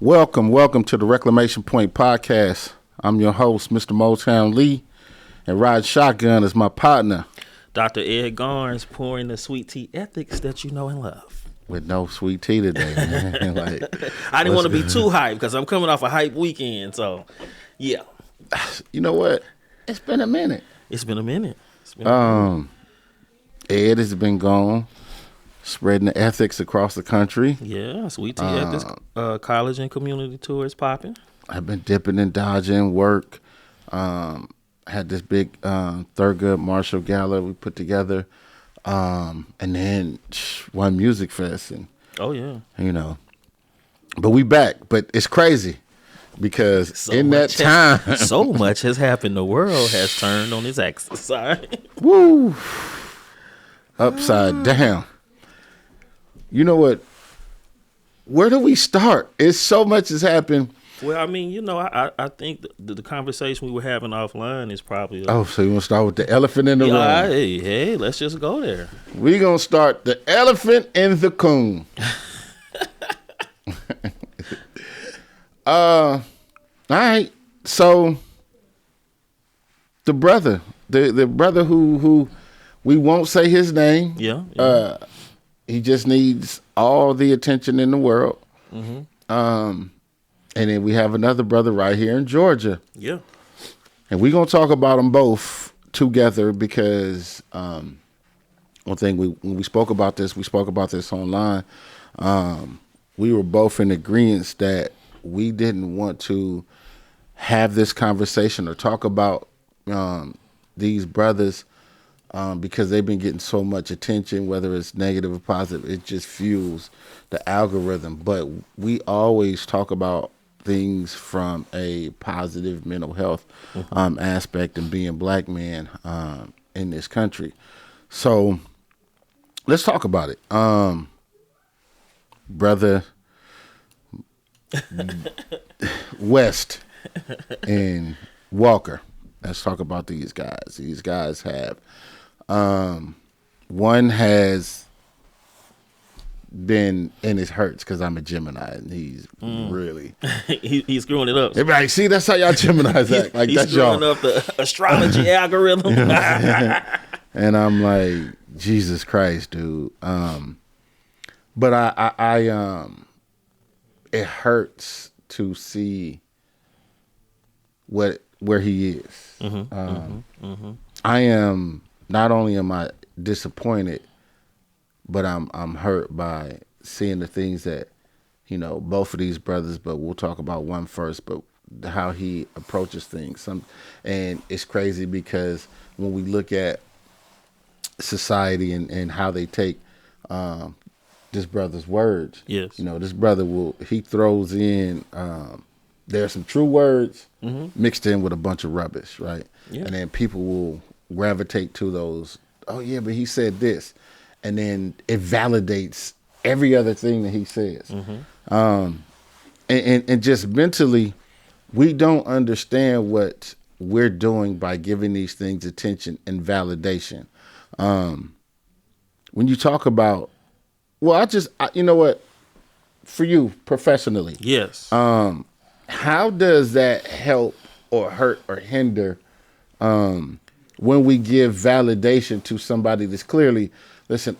Welcome to the Reclamation Point podcast. I'm your host, Mr. Moetown Lee, and riding shotgun is my partner. Dr. Ed Garnes pouring the sweet tea ethics that you know and love. With no sweet tea today, man. I didn't want to be too hyped because I'm coming off a hype weekend, so yeah. You know what? It's been a minute. Ed has been gone, spreading the ethics across the country. Yeah, sweet tea ethics, college and community tours popping. I've been dipping and dodging work. Had this big Thurgood Marshall Gala we put together, and then one music fest, and but we back. But it's crazy because so much has happened. The world has turned on its axis. Sorry. Woo, upside down. You know what? Where do we start? It's so much has happened. Well, I mean, I think the conversation we were having offline is probably... so you want to start with the elephant in the room? Hey, let's just go there. We're going to start the elephant in the coon. All right. So the brother who we won't say his name. Yeah. He just needs all the attention in the world. Mm-hmm. And then we have another brother right here in Georgia. Yeah. And we're going to talk about them both together because one thing, when we spoke about this online. We were both in agreement that we didn't want to have this conversation or talk about these brothers because they've been getting so much attention, whether it's negative or positive. It just fuels the algorithm. But we always talk about things from a positive mental health aspect and being black men in this country. So let's talk about it. Brother West and Walker. Let's talk about these guys. These guys have one has been, and it hurts because I'm a Gemini and he's really he's screwing it up. Everybody, see, that's how y'all Geminis act. Like, he's that's screwing y'all up the astrology algorithm. And I'm like, Jesus Christ, dude. But I it hurts to see where he is. I am, not only am I disappointed, but I'm hurt by seeing the things that, both of these brothers, but we'll talk about one first, but how he approaches things. And it's crazy because when we look at society and how they take this brother's words, yes, this brother he throws in, there's some true words mixed in with a bunch of rubbish, right? Yeah. And then people will gravitate to those, oh yeah, but he said this. And then it validates every other thing that he says. And just mentally, we don't understand what we're doing by giving these things attention and validation. When you talk about, you know what, for you professionally, yes. How does that help or hurt or hinder when we give validation to somebody that's clearly, listen,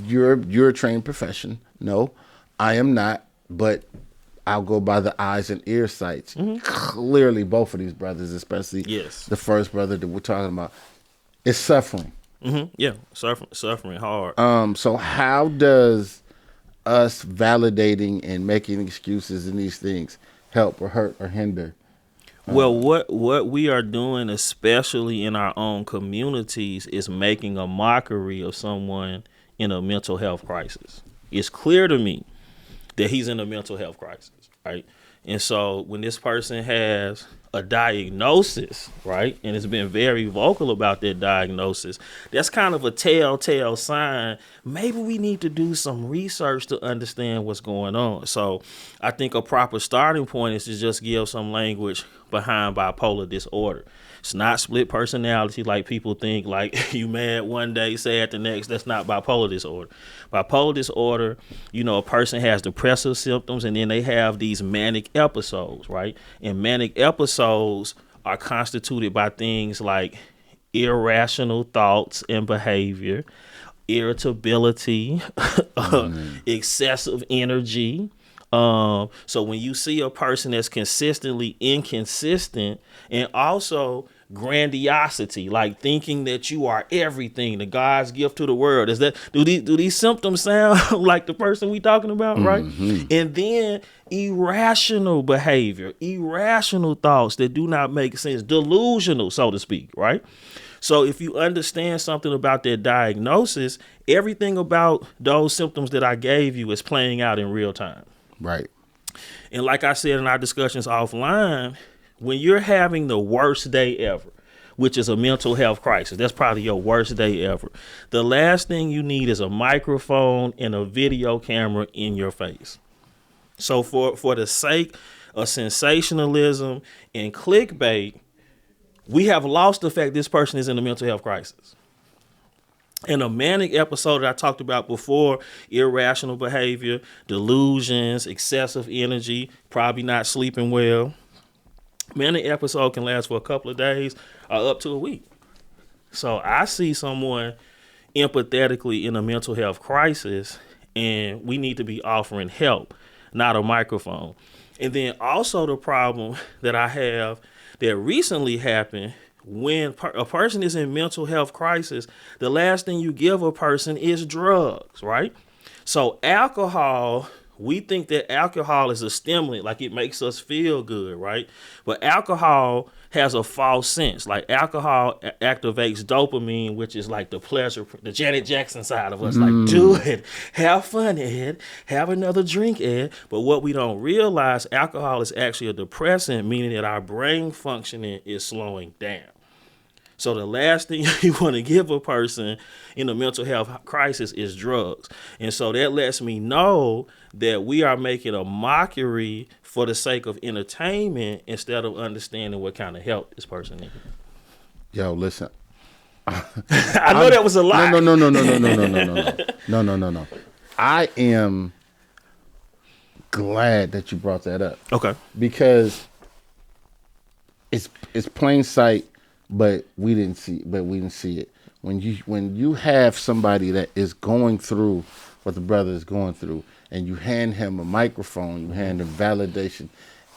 you're a trained profession. No, I am not, but I'll go by the eyes and ear sights. Clearly, both of these brothers, especially the first brother that we're talking about, is suffering. Yeah, suffering hard. So how does us validating and making excuses in these things help or hurt or hinder? Well, what we are doing, especially in our own communities, is making a mockery of someone in a mental health crisis. It's clear to me that he's in a mental health crisis, right? And so when this person has a diagnosis, right, and has been very vocal about that diagnosis, that's kind of a telltale sign. Maybe we need to do some research to understand what's going on. So I think a proper starting point is to just give some language behind bipolar disorder. It's not split personality like people think, like you mad one day, sad the next. That's not bipolar disorder. Bipolar disorder, a person has depressive symptoms and then they have these manic episodes, right? And manic episodes are constituted by things like irrational thoughts and behavior, irritability, excessive energy. So when you see a person that's consistently inconsistent, and also grandiosity, like thinking that you are everything, the God's gift to the world, do these symptoms sound like the person we talking about, right? And then irrational behavior, irrational thoughts that do not make sense, delusional, so to speak, right? So if you understand something about that diagnosis, everything about those symptoms that I gave you is playing out in real time. Right. And like I said in our discussions offline, when you're having the worst day ever, which is a mental health crisis, that's probably your worst day ever, the last thing you need is a microphone and a video camera in your face. So for the sake of sensationalism and clickbait, we have lost the fact this person is in a mental health crisis. In a manic episode that I talked about before, irrational behavior, delusions, excessive energy, probably not sleeping well. Manic episode can last for a couple of days or up to a week. So I see someone empathetically in a mental health crisis, and we need to be offering help, not a microphone. And then also the problem that I have that recently happened, when a person is in mental health crisis, the last thing you give a person is drugs, right? So alcohol, we think that alcohol is a stimulant, like it makes us feel good, right? But alcohol has a false sense. Like alcohol activates dopamine, which is like the pleasure, the Janet Jackson side of us. Like, do it, have fun, Ed, have another drink, Ed. But what we don't realize, alcohol is actually a depressant, meaning that our brain functioning is slowing down. So the last thing you want to give a person in a mental health crisis is drugs. And so that lets me know that we are making a mockery for the sake of entertainment instead of understanding what kind of help this person needs. Yo, listen. I know that was a lie. No. I am glad that you brought that up. Okay. Because it's plain sight. But we didn't see it. When you have somebody that is going through what the brother is going through, and you hand him a microphone, you hand him validation,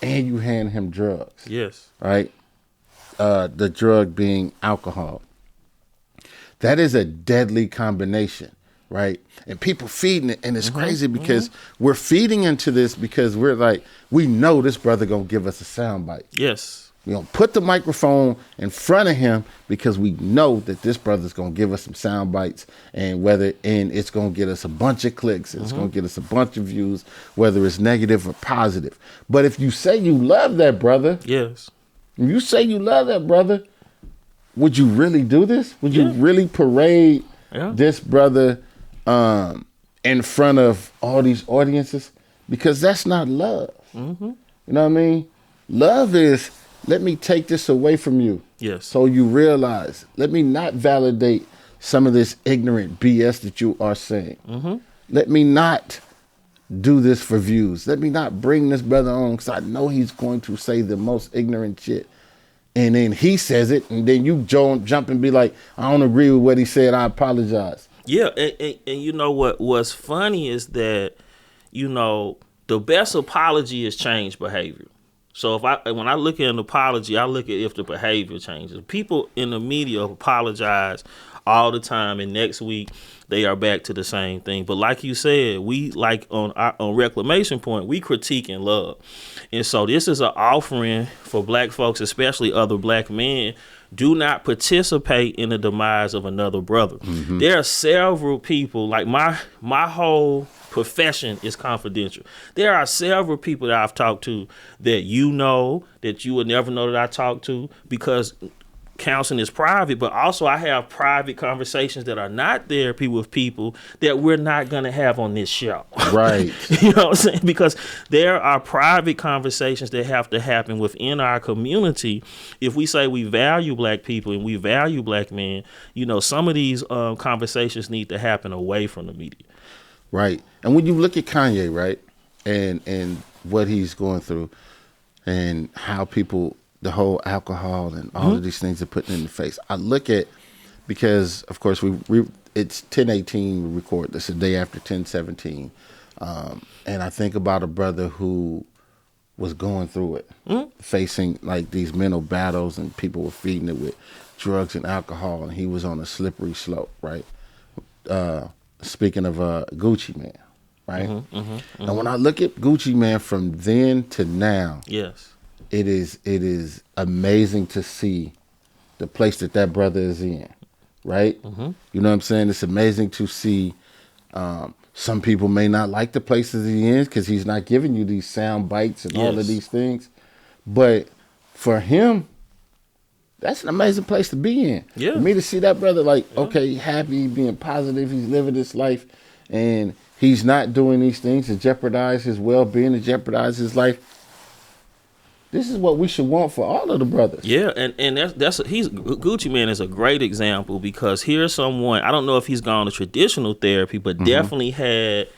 and you hand him drugs. Yes. Right? The drug being alcohol. That is a deadly combination, right? And people feeding it, and it's crazy because we're feeding into this because we're like, we know this brother gonna give us a soundbite. Yes. We don't put the microphone in front of him because we know that this brother's gonna give us some sound bites, and it's gonna get us a bunch of clicks, it's gonna get us a bunch of views, whether it's negative or positive. But if you say you love that brother, yes, if you say you love that brother, would you really do this? Would you really parade this brother in front of all these audiences? Because that's not love. You know what I mean? Love is, let me take this away from you. Yes. So you realize, let me not validate some of this ignorant BS that you are saying. Let me not do this for views. Let me not bring this brother on because I know he's going to say the most ignorant shit. And then he says it, and then you jump and be like, I don't agree with what he said. I apologize. Yeah, and you know what's funny is that, the best apology is change behavior. So when I look at an apology, I look at if the behavior changes. People in the media apologize all the time, and next week they are back to the same thing. But like you said, we like on Reclamation Point, we critique and love. And so this is an offering for black folks, especially other black men. Do not participate in the demise of another brother. There are several people, like my whole profession is confidential. There are several people that I've talked to that that you would never know that I talked to, because counseling is private, but also I have private conversations that are not therapy with people that we're not going to have on this show. Right. You know what I'm saying? Because there are private conversations that have to happen within our community. If we say we value black people and we value black men, you know, some of these conversations need to happen away from the media. Right. And when you look at Kanye, right, and what he's going through and how people, the whole alcohol and all of these things are putting in the face. I look at, because of course it's 10/18 we record this, the day after 10/17, and I think about a brother who was going through it, facing like these mental battles, and people were feeding it with drugs and alcohol, and he was on a slippery slope, right? Speaking of Gucci Mane, right? And when I look at Gucci Mane from then to now, yes, it is amazing to see the place that brother is in, right? You know what I'm saying? It's amazing to see. Some people may not like the places he is because he's not giving you these sound bites and all of these things, but for him, that's an amazing place to be in. Yeah. For me to see that brother, like, okay, happy, being positive, he's living his life, and he's not doing these things to jeopardize his well-being, to jeopardize his life. This is what we should want for all of the brothers. Yeah, and that's Gucci Mane is a great example, because here's someone, I don't know if he's gone to traditional therapy, but definitely had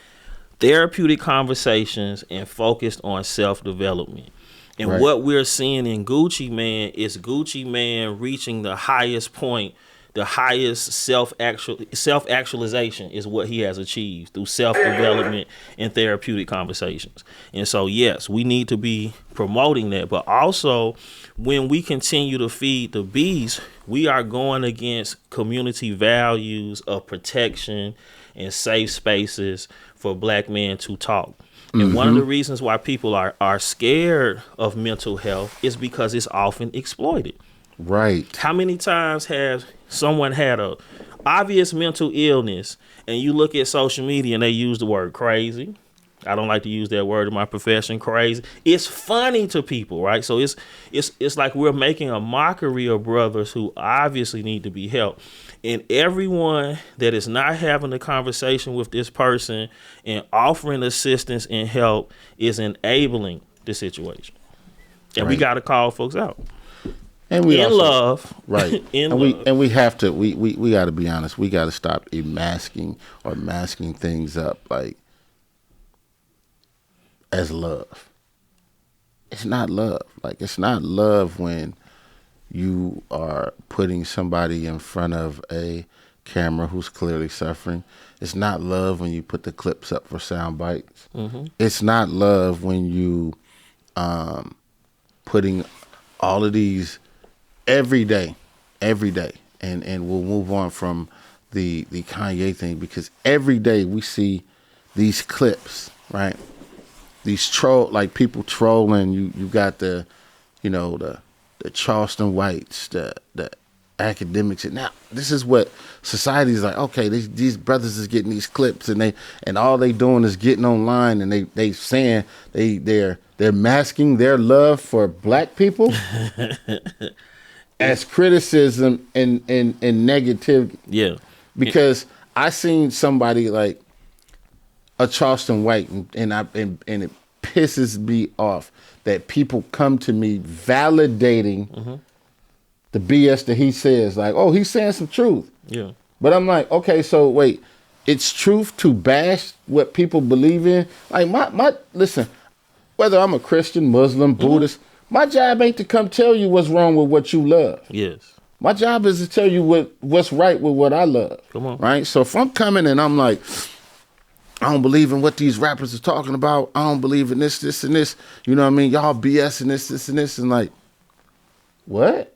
therapeutic conversations and focused on self-development. And what we're seeing in Gucci Mane is Gucci Mane reaching the highest point, the highest self-actualization is what he has achieved through self-development and therapeutic conversations. And so, yes, we need to be promoting that. But also, when we continue to feed the beast, we are going against community values of protection and safe spaces for black men to talk. And one of the reasons why people are scared of mental health is because it's often exploited. Right. How many times has someone had a obvious mental illness and you look at social media and they use the word crazy? I don't like to use that word in my profession, crazy. It's funny to people, right? So it's like we're making a mockery of brothers who obviously need to be helped. And everyone that is not having a conversation with this person and offering assistance and help is enabling the situation. And we got to call folks out. And we in also, love. Right. And we have to, we got to be honest. We got to stop masking things up like as love. It's not love. Like, it's not love when you are putting somebody in front of a camera who's clearly suffering. It's not love when you put the clips up for sound bites. It's not love when you putting all of these every day. And we'll move on from the Kanye thing, because every day we see these clips, right? These people trolling. You got the Charleston Whites, the academics. And now this is what society is like. Okay, these brothers is getting these clips, and all they doing is getting online, and they saying they're masking their love for black people as criticism and negativity. Yeah, because I seen somebody like a Charleston White, and it pisses me off that people come to me validating the BS that he says. Like, oh, he's saying some truth. Yeah. But I'm like, okay, so wait, it's truth to bash what people believe in? Like, listen, whether I'm a Christian, Muslim, Buddhist, my job ain't to come tell you what's wrong with what you love. Yes. My job is to tell you what's right with what I love. Come on. Right? So if I'm coming and I'm like, I don't believe in what these rappers are talking about. I don't believe in this, and this. You know what I mean? Y'all BS and this, and this. And like, what?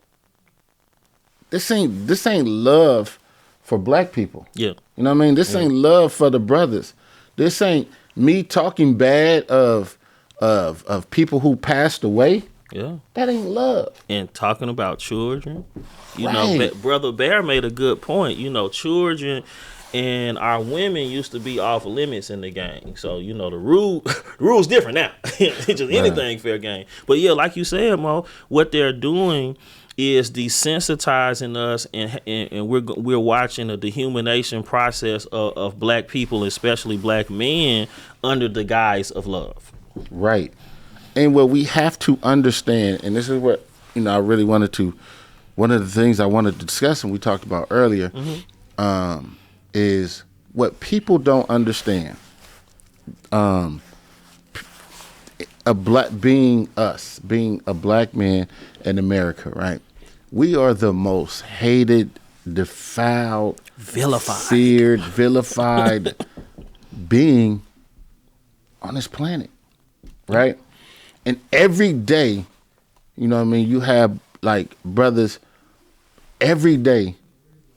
This ain't love for black people. Yeah. You know what I mean? This ain't love for the brothers. This ain't me talking bad of people who passed away. Yeah. That ain't love. And talking about children. You Right. know, Brother Bear made a good point. You know, children and our women used to be off limits in the game. So, you know, the rules different now. It's just anything fair game. But yeah, like you said, Mo, what they're doing is desensitizing us, and we're watching a dehumanization process of black people, especially black men, under the guise of love. Right. And what we have to understand, and this is what, I really wanted to, one of the things I wanted to discuss and we talked about earlier, is what people don't understand. Being a black man in America, right? We are the most hated, defiled, feared, vilified being on this planet, right? And every day, you have like brothers every day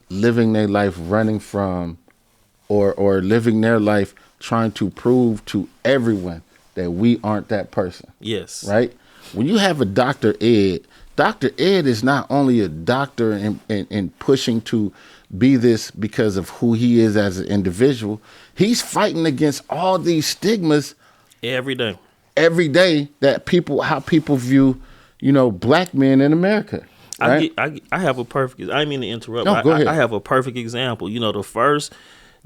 living their life running from or living their life trying to prove to everyone that we aren't that person. Yes. Right? When you have a Dr. Ed is not only a doctor and pushing to be this because of who he is as an individual. He's fighting against all these stigmas every day that how people view, black men in America. Right? I have a perfect. I didn't mean to interrupt. No, go ahead. I have a perfect example. The first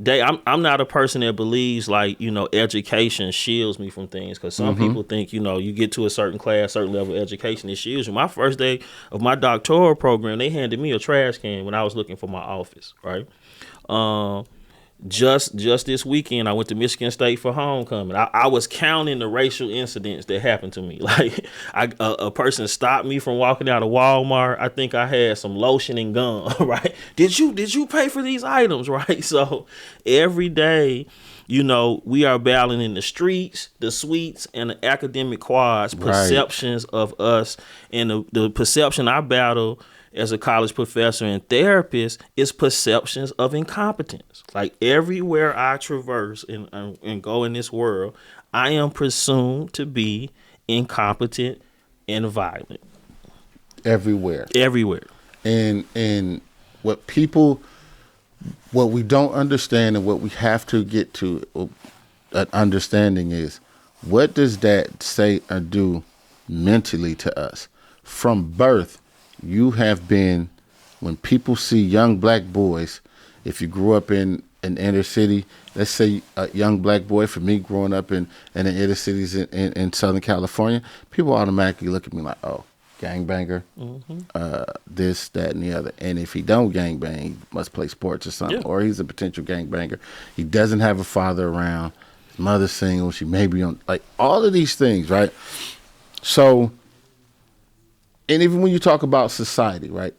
day, I'm not a person that believes like education shields me from things, because some people think you get to a certain class, certain level of education, it shields you. My first day of my doctoral program, they handed me a trash can when I was looking for my office. Right. Just this weekend, I went to Michigan State for homecoming. I was counting the racial incidents that happened to me. Like a person stopped me from walking out of Walmart. I think I had some lotion and gum. Right? Did you pay for these items? Right? So every day, we are battling in the streets, the suites, and the academic quads, perceptions of us, and the perception I battle as a college professor and therapist is perceptions of incompetence. Like everywhere I traverse and go in this world, I am presumed to be incompetent and violent. Everywhere. And what we don't understand and what we have to get to an understanding is, what does that say or do mentally to us? From birth, you have been, when people see young black boys, if you grew up in an inner city, let's say a young black boy, for me growing up in the inner cities in Southern California, people automatically look at me like, oh, gangbanger, this, that, and the other. And if he don't gangbang, he must play sports or something, or he's a potential gangbanger. He doesn't have a father around. His mother's single. She may be on, like, all of these things, right? So, and even when you talk about society, right?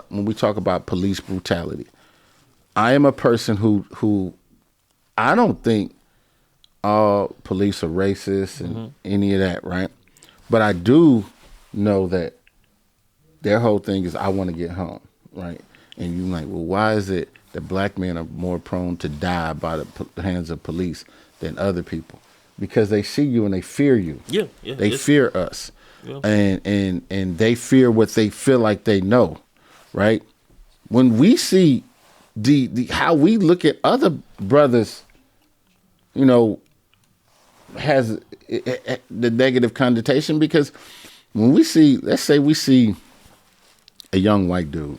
When we talk about police brutality, I am a person who I don't think all police are racist and any of that, right? But I do know that their whole thing is, I want to get home, right? And you're like, well, why is it that black men are more prone to die by the hands of police than other people? Because they see you and they fear you. Yeah. They fear us. Yeah. And they fear what they feel like they know, right? When we see the how we look at other brothers, has the negative connotation, because when we see, let's say we see a young white dude,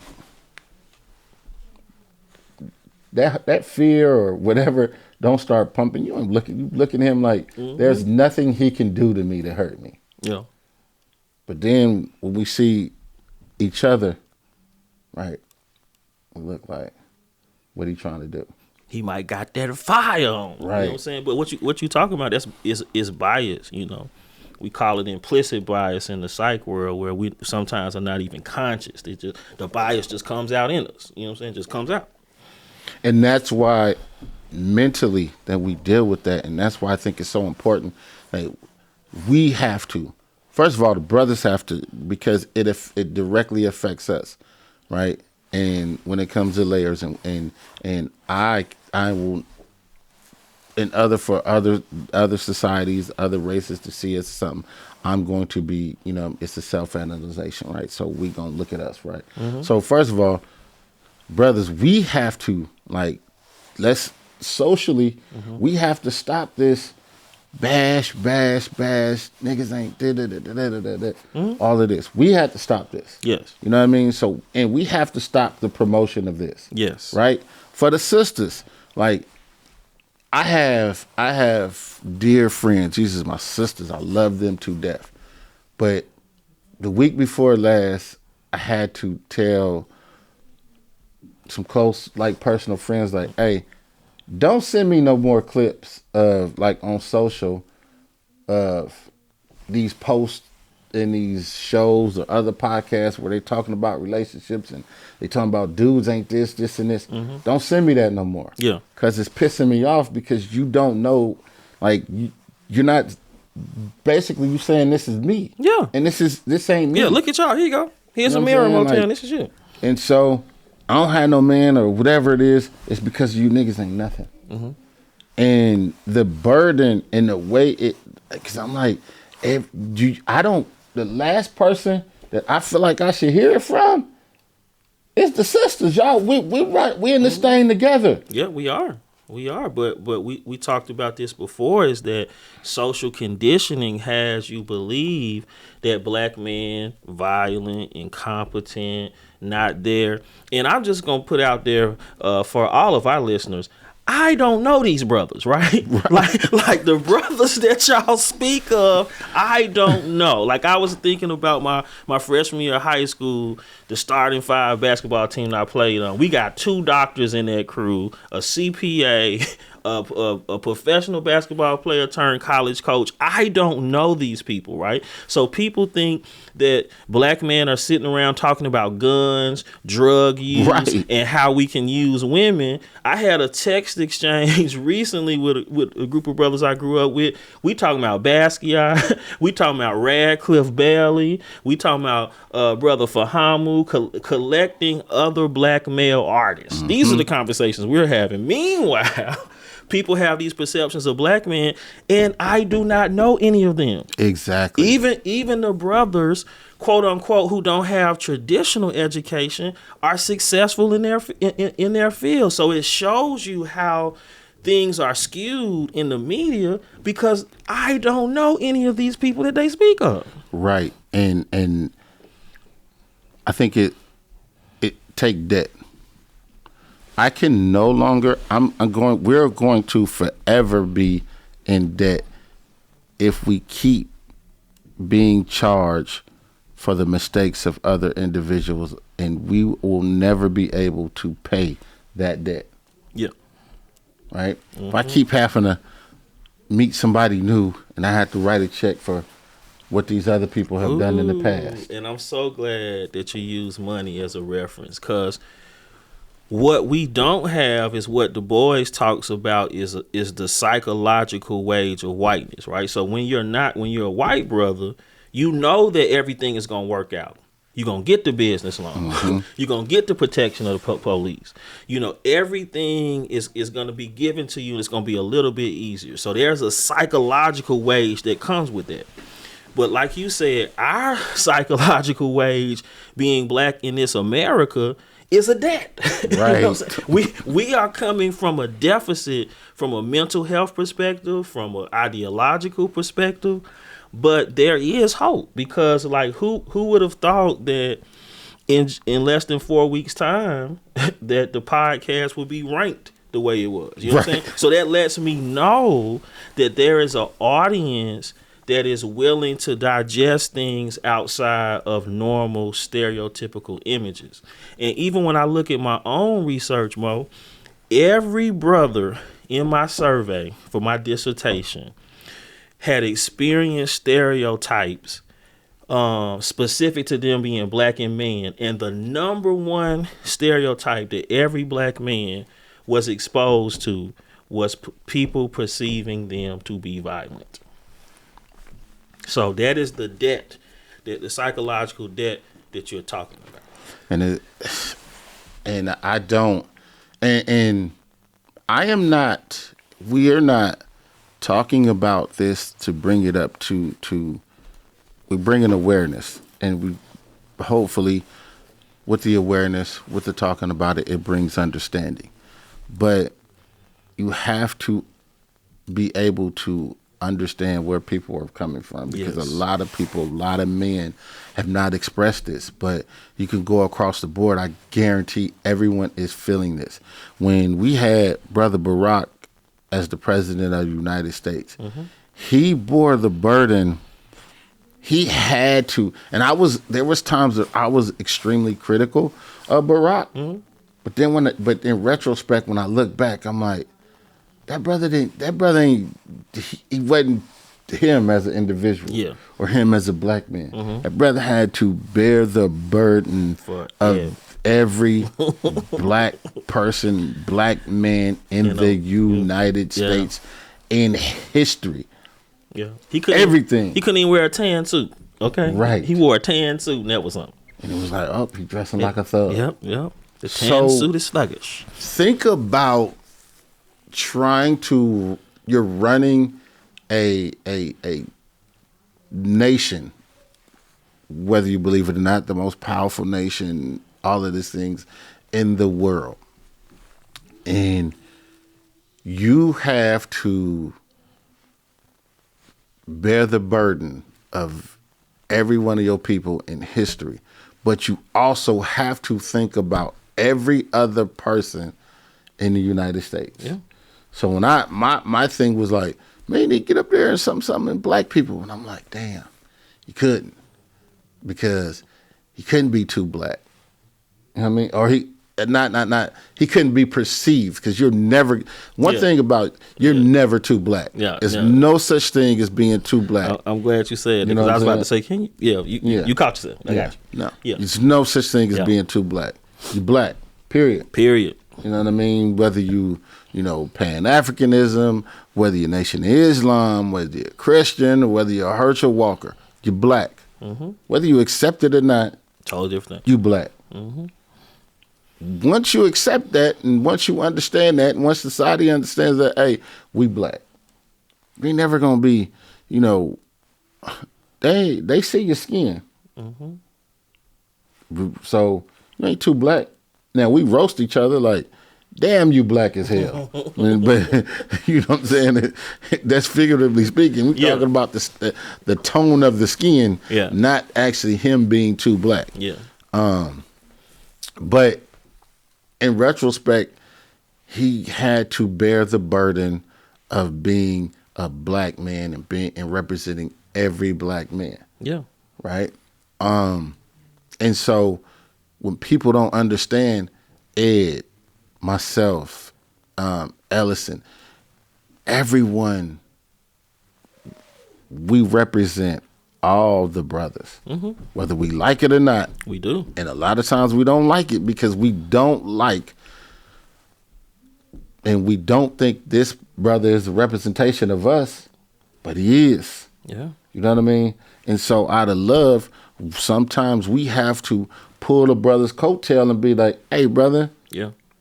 that fear or whatever don't start pumping. You look at him like, there's nothing he can do to me to hurt me. Yeah. But then when we see each other, right, we look like, what he trying to do? He might got that fire on. Right. You know what I'm saying? But what you talking about, is bias, We call it implicit bias in the psych world, where we sometimes are not even conscious. The bias just comes out in us. You know what I'm saying? It just comes out. And that's why mentally that we deal with that. And that's why I think it's so important. Like, we have to. First of all, the brothers have to, because it directly affects us, right? And when it comes to layers, and I will, for other societies, other races to see us something, I'm going to be, it's a self-analyzation, right? So we gonna look at us, right? So first of all, brothers, we have to, like, let's socially, we have to stop this bash. Niggas ain't all of this. We had to stop this. Yes. You know what I mean? So, and we have to stop the promotion of this. Yes. Right? For the sisters, like, I have dear friends. These are my sisters. I love them to death. But the week before last, I had to tell some close, like, personal friends, like, hey, don't send me no more clips of, like, on social of these posts in these shows or other podcasts where they talking about relationships and they talking about dudes ain't this and this. Mm-hmm. Don't send me that no more. Yeah. Because it's pissing me off because you don't know, like, you're not, basically you saying this is me. Yeah. And this ain't me. Yeah, look at y'all. Here you go. Here's a mirror, Moetown. Like, this is you. And so I don't have no man or whatever it is. It's because you niggas ain't nothing. Mm-hmm. And the burden and the way it, because I'm like, the last person that I feel like I should hear it from is the sisters. Y'all, we in this thing together. Yeah, we are. But we talked about this before, is that social conditioning has you believe that black men, violent, incompetent, not there. And I'm just going to put out there for all of our listeners, I don't know these brothers, right? Like the brothers that y'all speak of, I don't know. Like, I was thinking about my freshman year of high school, the starting 5 basketball team that I played on. We got 2 doctors in that crew, a CPA, a professional basketball player turned college coach. I don't know these people, right? So people think that black men are sitting around talking about guns, drug use, right, and how we can use women. I had a text exchange recently with a group of brothers I grew up with. We talking about Basquiat. We talking about Radcliffe Bailey. We talking about Brother Fahamu collecting other black male artists. Mm-hmm. These are the conversations we're having. Meanwhile, people have these perceptions of black men, and I do not know any of them. Exactly. Even the brothers, quote unquote, who don't have traditional education are successful in their field. So it shows you how things are skewed in the media because I don't know any of these people that they speak of. Right. And I think it take debt. I can no longer, we're going to forever be in debt if we keep being charged for the mistakes of other individuals, and we will never be able to pay that debt. Yeah. Right? Mm-hmm. If I keep having to meet somebody new and I have to write a check for what these other people have done in the past. And I'm so glad that you use money as a reference, because what we don't have is what Du Bois talks about is the psychological wage of whiteness, right? So when you're a white brother, you know that everything is going to work out. You're going to get the business loan. Mm-hmm. You're going to get the protection of the police. You know, everything is going to be given to you, and it's going to be a little bit easier. So there's a psychological wage that comes with that. But like you said, our psychological wage being black in this America is a debt. Right. You know what I'm saying? We are coming from a deficit from a mental health perspective, from an ideological perspective, but there is hope, because like who would have thought that in less than 4 weeks time that the podcast would be ranked the way it was. You know what I'm saying? So that lets me know that there is an audience that is willing to digest things outside of normal stereotypical images. And even when I look at my own research, Mo, every brother in my survey for my dissertation had experienced stereotypes specific to them being black and men. And the number one stereotype that every black man was exposed to was people perceiving them to be violent. So that is the debt, the psychological debt that you're talking about. And I am not, we are not talking about this to bring it up to we bring in awareness, and we hopefully with the awareness, with the talking about it, it brings understanding. But you have to be able to understand where people are coming from, because Yes. a lot of people, a lot of men have not expressed this, but you can go across the board. I guarantee everyone is feeling this. When we had Brother Barack as the president of the United States, he bore the burden. He had to, and there was times that I was extremely critical of Barack, but then but in retrospect, when I look back, I'm like, that brother he wasn't him as an individual, or him as a black man. That brother had to bear the burden of every black person, black man in the United States in history. Yeah, He couldn't even wear a tan suit. Okay, right. He wore a tan suit, and that was something. And it was like, oh, he dressing like a thug. Yep. The tan suit is sluggish. Think about you're running a nation, whether you believe it or not, the most powerful nation, all of these things in the world. And you have to bear the burden of every one of your people in history, but you also have to think about every other person in the United States. Yeah. So when my thing was like, man, you need to get up there and something in black people, and I'm like, damn, you couldn't, because he couldn't be too black. You know what I mean? Or he couldn't be perceived, because you're never, thing about you're never too black. There's no such thing as being too black. I'm glad you said it, because I was about to say, can you? You caught yourself. I got you. No. There's no such thing as being too black. You're black. Period. You know what I mean? Whether you Pan-Africanism, whether you're Nation of Islam, whether you're a Christian, or whether you're a Herschel Walker, you're black. Whether you accept it or not, totally different. You black. Once you accept that, and once you understand that, and once society understands that, hey, we black, we never gonna be, they see your skin. So you ain't too black. Now we roast each other like, damn, you black as hell. But you know what I'm saying? That's figuratively speaking. We're talking about the tone of the skin, not actually him being too black. But in retrospect, he had to bear the burden of being a black man and representing every black man. Right? And so when people don't understand, Ed, myself, Ellison, everyone, we represent all the brothers, whether we like it or not. We do. And a lot of times we don't like it because we don't like, and we don't think this brother is a representation of us, but he is. Yeah. You know what I mean? And so out of love, sometimes we have to pull the brother's coattail and be like, hey, brother,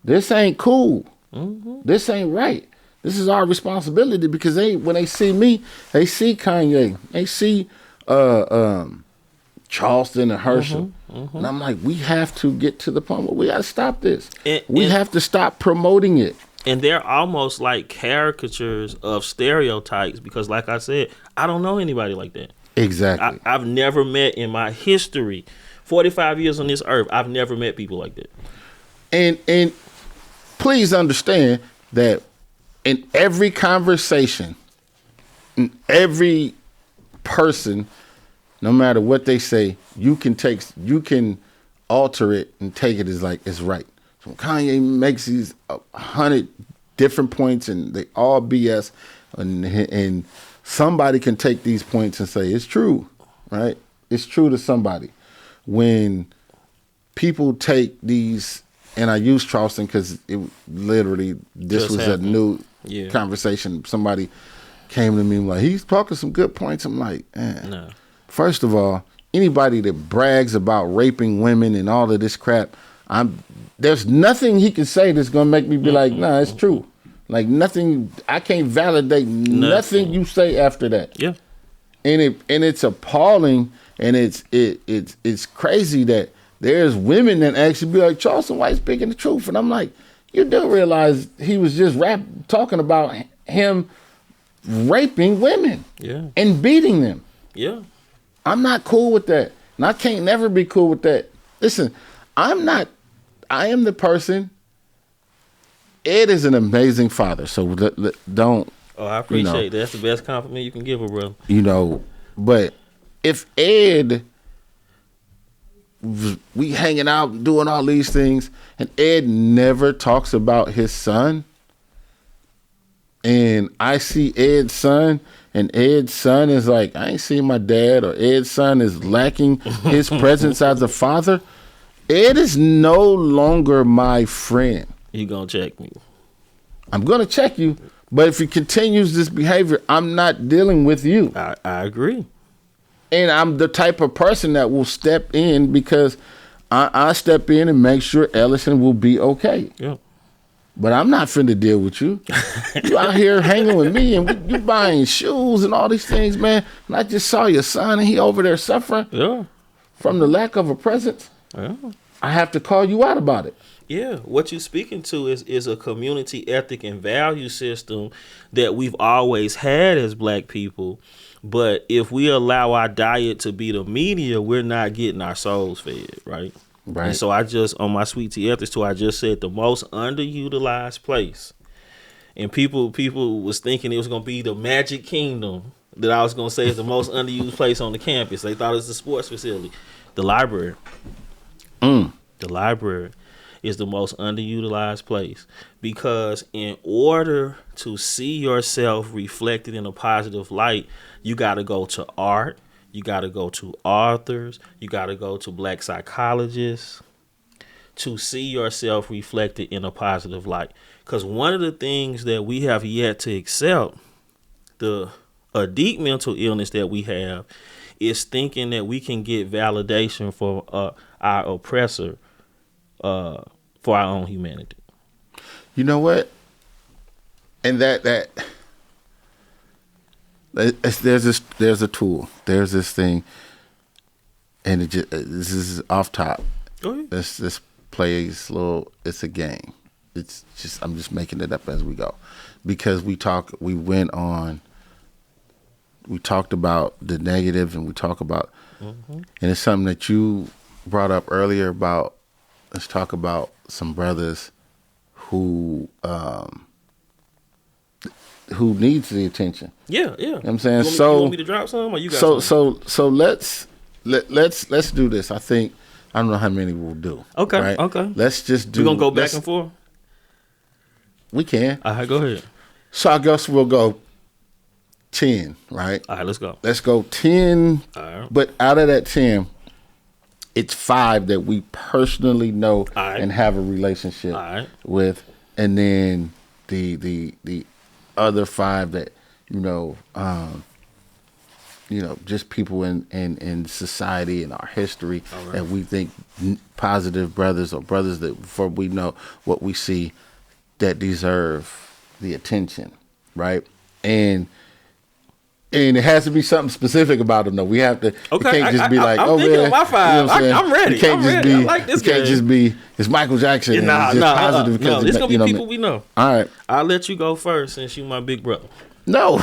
this ain't cool. This ain't right. This is our responsibility, because when they see me, they see Kanye, they see Charleston and Herschel. And I'm like, we have to get to the point where we got to stop this. We have to stop promoting it. And they're almost like caricatures of stereotypes, because like I said, I don't know anybody like that. Exactly. I've never met in my history, 45 years on this earth, I've never met people like that. And please understand that in every conversation, in every person, no matter what they say, you can alter it and take it as like it's right. So Kanye makes these 100 different points and they all BS, and somebody can take these points and say it's true, right? It's true to somebody. When people take these, and I use Charleston because it literally, this Just was happened. a new conversation. Somebody came to me like, he's talking some good points. I'm like, No. First of all, anybody that brags about raping women and all of this crap, there's nothing he can say that's gonna make me be like, nah, it's true. Like nothing, I can't validate nothing you say after that. Yeah. And it's appalling, and it's crazy that there's women that actually be like, Charleston White speaking the truth. And I'm like, you do realize he was just talking about him raping women Yeah. and beating them. Yeah. I'm not cool with that. And I can't never be cool with that. Listen, I am the person. Ed is an amazing father. So don't. Oh, I appreciate that. That's the best compliment you can give a brother. But if Ed, we hanging out doing all these things, and Ed never talks about his son, and I see Ed's son, and Ed's son is like, I ain't seen my dad, or Ed's son is lacking his presence as a father, Ed is no longer my friend. You gonna check me? I'm gonna check you, but if he continues this behavior, I'm not dealing with you. I agree. And I'm the type of person that will step in because I step in and make sure Ellison will be okay. Yeah. But I'm not finna deal with you. You out here hanging with me and you buying shoes and all these things, man. And I just saw your son and he over there suffering from the lack of a presence. Yeah. I have to call you out about it. Yeah, what you're speaking to is a community ethic and value system that we've always had as black people. But if we allow our diet to be the media, we're not getting our souls fed, right? Right. And so I just, on my Sweet Tea Ethics tour, I just said the most underutilized place. And people was thinking it was going to be the Magic Kingdom that I was going to say is the most underused place on the campus. They thought it was the sports facility. The library. The library is the most underutilized place because in order to see yourself reflected in a positive light, you got to go to art, you got to go to authors, you got to go to black psychologists to see yourself reflected in a positive light. Because one of the things that we have yet to accept, a deep mental illness that we have, is thinking that we can get validation for our oppressor for our own humanity. You know what? And there's a tool. There's this thing, and this is off top. Go ahead. This plays little. It's a game. It's just I'm just making it up as we go, because we talked about the negative, and we talk about, and it's something that you brought up earlier about. Let's talk about some brothers who needs the attention. Yeah. You know what I'm saying? You want me to drop some, or you got some? So let's do this. I think I don't know how many we'll do. Okay. Right? Okay. Let's just do. We're gonna go back and forth. We can. All right, go ahead. So I guess we'll go 10. Right. All right, let's go. Let's go 10. All right. But out of that 10, it's 5 that we personally know and have a relationship with, and then the other 5 that just people in society and our history that we think positive brothers or brothers that before we know what we see that deserve the attention, right? And it has to be something specific about them, though. We have to. Okay, it can't just be like, I'm thinking of my 5. You know what I'm I'm ready. It can't I'm just ready. be. I like this it can't game. just be. It's Michael Jackson. Yeah, and it's just positive because it's gonna be people we know. All right. I'll let you go first since you my big brother. No.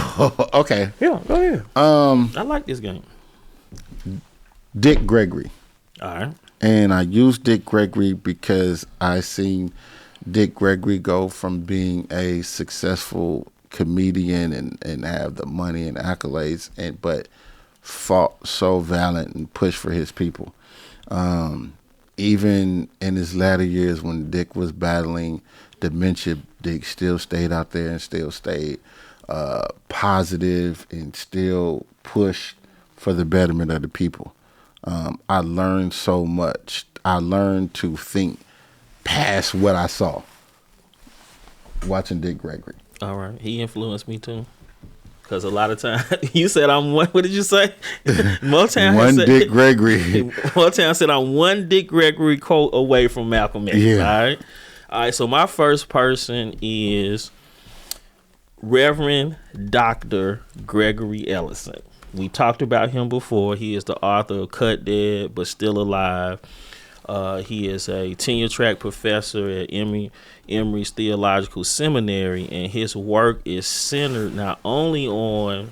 Okay. Yeah, go ahead. I like this game. Dick Gregory. All right. And I use Dick Gregory because I seen Dick Gregory go from being a successful comedian and have the money and accolades, but fought so valiant and pushed for his people. Even in his latter years when Dick was battling dementia, Dick still stayed out there and still stayed positive and still pushed for the betterment of the people. I learned so much. I learned to think past what I saw watching Dick Gregory. All right. He influenced me too. Because a lot of times, you said I'm one, what did you say? Moetown said, Dick Gregory. Moetown said I'm one Dick Gregory quote away from Malcolm X. Yeah. All right. So my first person is Reverend Dr. Gregory Ellison. We talked about him before. He is the author of Cut Dead, But Still Alive. He is a tenure track professor at Emory's Theological Seminary, and his work is centered not only on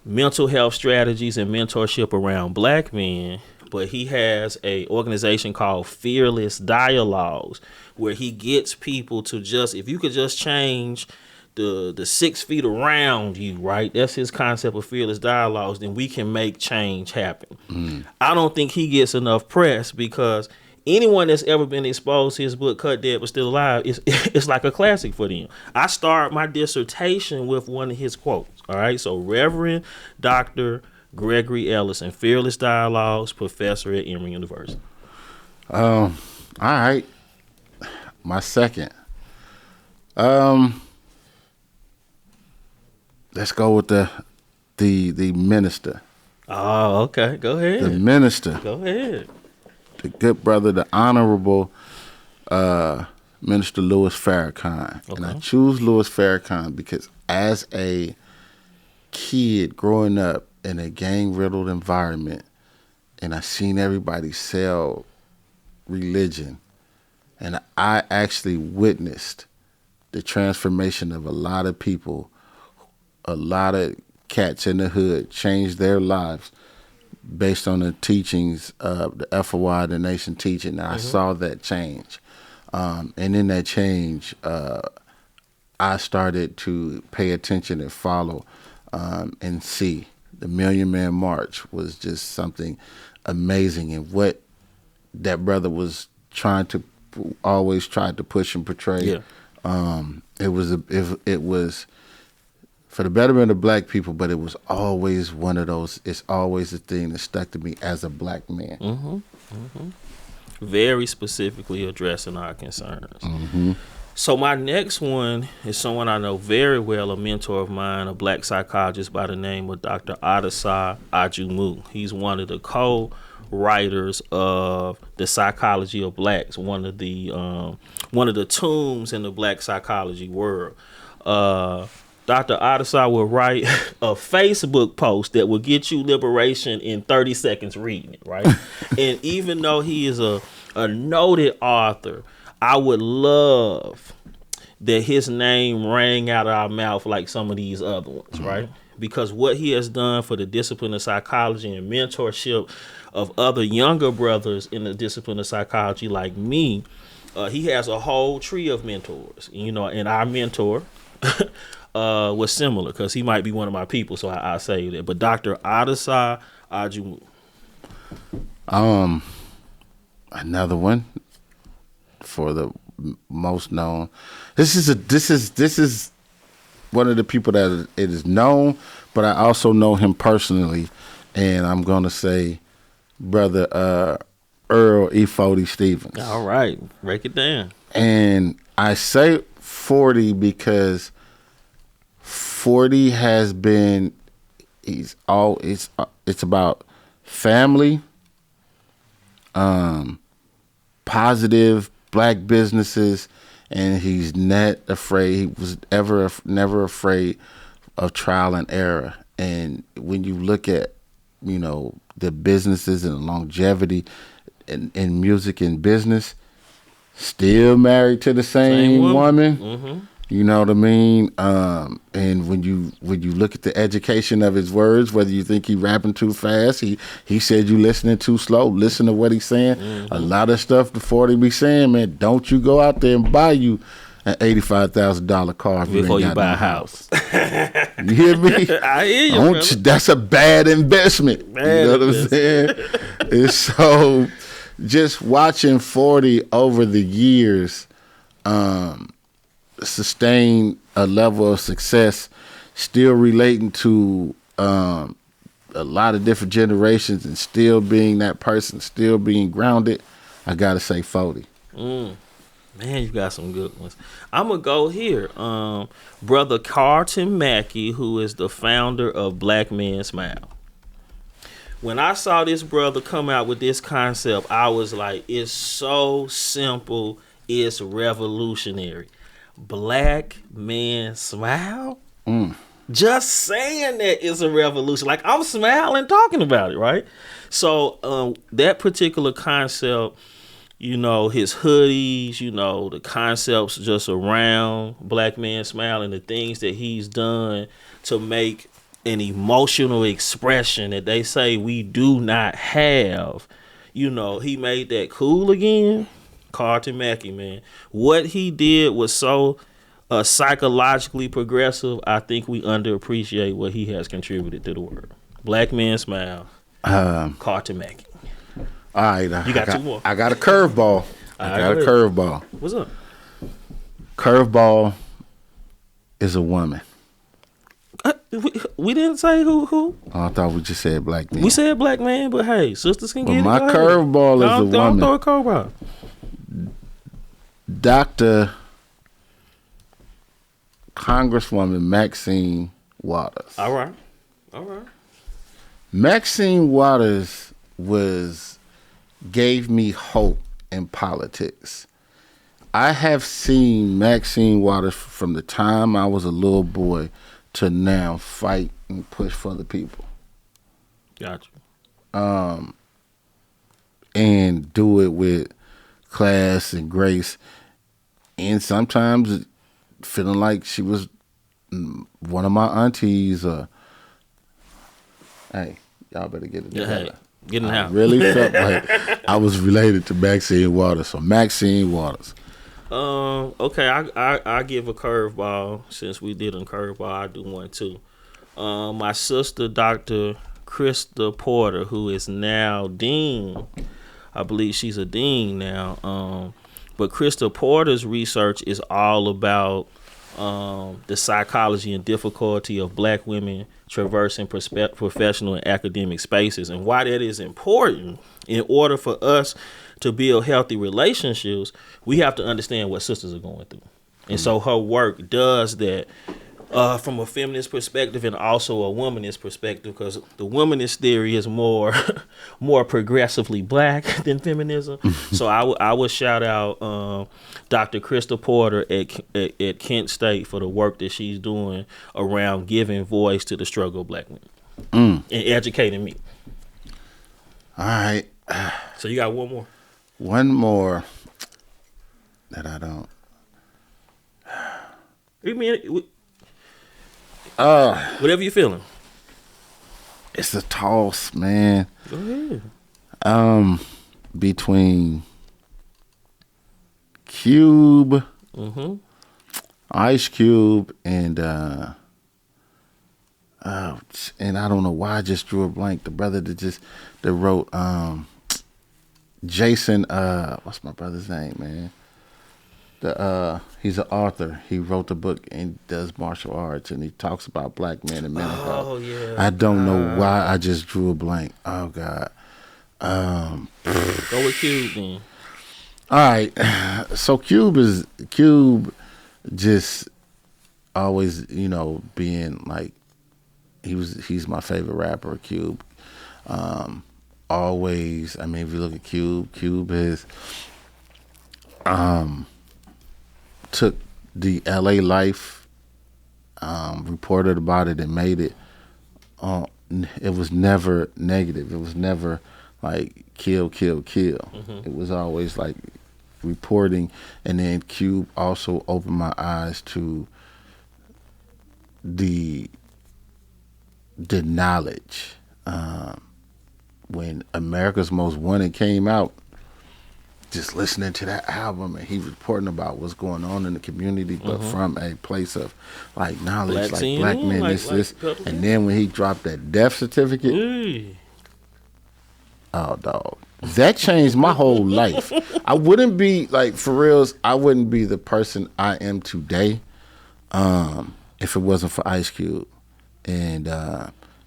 mental health strategies and mentorship around black men, but he has a organization called Fearless Dialogues, where he gets people to just, if you could just change the 6 feet around you, right? That's his concept of Fearless Dialogues. Then we can make change happen. I don't think he gets enough press because anyone that's ever been exposed to his book, Cut Dead But Still Alive, it's like a classic for them. I start my dissertation with one of his quotes. All right. So Reverend Dr. Gregory Ellison, Fearless Dialogues, professor at Emory University. All right. My second. Let's go with the minister. Oh, okay. Go ahead. The minister. Go ahead. The good brother, the honorable Minister Louis Farrakhan. Okay. And I choose Louis Farrakhan because as a kid growing up in a gang-riddled environment, and I seen everybody sell religion, and I actually witnessed the transformation of a lot of people. A lot of cats in the hood changed their lives based on the teachings of the FOI, the Nation teaching. And I saw that change. And in that change, I started to pay attention and follow and see. The Million Man March was just something amazing. And what that brother was always tried to push and portray. Yeah. It was for the betterment of black people, but it was always one of those, it's always a thing that stuck to me as a black man. Very specifically addressing our concerns. So my next one is someone I know very well, a mentor of mine, a black psychologist by the name of Dr. Adesai Ajumu. He's one of the co-writers of The Psychology of Blacks, one of the tombs in the black psychology world. Dr. Adesai will write a Facebook post that will get you liberation in 30 seconds reading it, right? And even though he is a noted author, I would love that his name rang out of our mouth like some of these other ones, right? Because what he has done for the discipline of psychology and mentorship of other younger brothers in the discipline of psychology like me, he has a whole tree of mentors, and our mentor was similar because he might be one of my people, so I say that. But Dr. Adesai Ajumu. Another one for the most known. This is one of the people that it is known, but I also know him personally, and I'm gonna say, brother Earl E. Fody Stevens. All right, break it down. And I say 40 because 40 has been, it's about family, positive black businesses, and he's not afraid. He was never afraid of trial and error. And when you look at, the businesses and longevity in music and business, still married to the same woman. You know what I mean? And when you look at the education of his words, whether you think he rapping too fast, he said you listening too slow. Listen to what he's saying. A lot of stuff before they be saying, man, don't you go out there and buy you an $85,000 car before you buy a house. You hear me? I hear you. That's a bad investment. You know what I'm saying? And so just watching 40 over the years, sustain a level of success, still relating to a lot of different generations and still being that person, still being grounded, I gotta say 40. Man, you got some good ones. I'm gonna go here. Brother Carlton Mackey, who is the founder of Black Men Smile. When I saw this brother come out with this concept, I was like, it's so simple, it's revolutionary. Black Men Smile? Just saying that is a revolution. Like, I'm smiling talking about it, right? So that particular concept, you know, his hoodies, you know, the concepts just around Black Man Smile and the things that he's done to make an emotional expression that they say we do not have. You know, he made that cool again. Carlton Mackey, man. What he did was so psychologically progressive. I think we underappreciate what he has contributed to the world. Black Man Smile, Carlton Mackey. All right, You got two more. I got a curveball. I got a curveball. What's up? Curveball is a woman. We didn't say who. Oh, I thought we just said black man. We said black man, but hey, sisters can get it. My curveball is a woman. Don't throw a curveball. Dr. Congresswoman Maxine Waters. All right. Maxine Waters gave me hope in politics. I have seen Maxine Waters from the time I was a little boy to now fight and push for the people. Gotcha. And do it with class and grace, and sometimes feeling like she was one of my aunties. Hey, y'all better get it together. Hey, get in the house. I really felt like I was related to Maxine Waters. So Maxine Waters. Okay, I give a curveball. Since we did a curveball, I do one too. My sister, Dr. Krista Porter, who is now dean. I believe she's a dean now. But Krista Porter's research is all about the psychology and difficulty of black women traversing professional and academic spaces, and why that is important. In order for us to build healthy relationships, we have to understand what sisters are going through. And so her work does that from a feminist perspective and also a womanist perspective, because the womanist theory is more progressively black than feminism. So I would shout out Dr. Krista Porter at Kent State for the work that she's doing around giving voice to the struggle of black women and educating me. All right. So you got one more? One more that I don't. Whatever you're feeling. It's a toss, man. Go ahead. Between Cube, Ice Cube, and I don't know why I just drew a blank. The brother that wrote Jason. What's my brother's name, man? He's an author. He wrote the book and does martial arts, and he talks about black men and mental health. Oh yeah. I don't know why I just drew a blank. Oh God. Go with Cube then. All right. So Cube just always, being like he's my favorite rapper, Cube. Always, I mean, if you look at Cube is took the LA life, reported about it and made it. It was never negative. It was never like kill. It was always like reporting. And then Cube also opened my eyes to the knowledge. When America's Most Wanted came out, just listening to that album, and he was reporting about what's going on in the community, but from a place of like knowledge, Black like black men, this. And then when he dropped that death certificate, oh dog, that changed my whole life. I wouldn't be like, for reals, I wouldn't be the person I am today if it wasn't for Ice Cube. And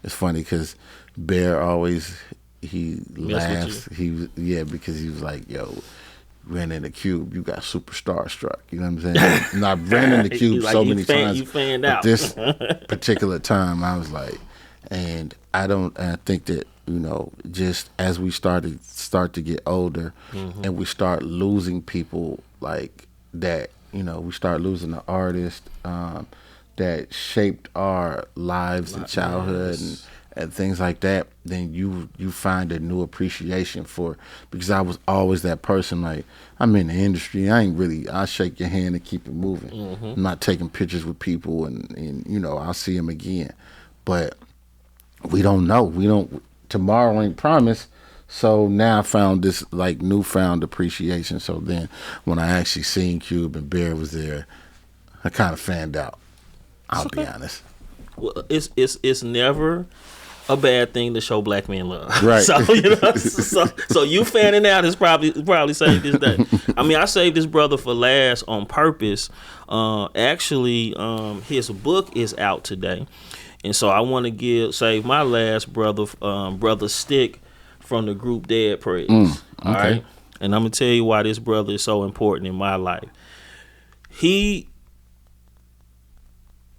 it's funny because Bear always, he laughs. Because he was like, yo, ran into Cube, you got super starstruck. You know what I'm saying? And I ran into Cube so many times. You fanned but out. This particular time, I was like, and I think that, just as we start to get older and we start losing people like that, we start losing the artist, that shaped our lives and childhood and things like that, then you find a new appreciation for. Because I was always that person, like, I'm in the industry, I shake your hand and keep it moving. I'm not taking pictures with people and I'll see them again. But we don't know. Tomorrow ain't promised. So now I found this like newfound appreciation. So then when I actually seen Cube and Bear was there, I kind of fanned out. I'll be honest. Well, it's never a bad thing to show black men love. Right. So you fanning out is probably saved this day. I mean, I saved this brother for last on purpose. Actually, his book is out today. And so I want to save my last brother, Brother Stick, from the group Dead Praise. Okay. All right. And I'm gonna tell you why this brother is so important in my life. He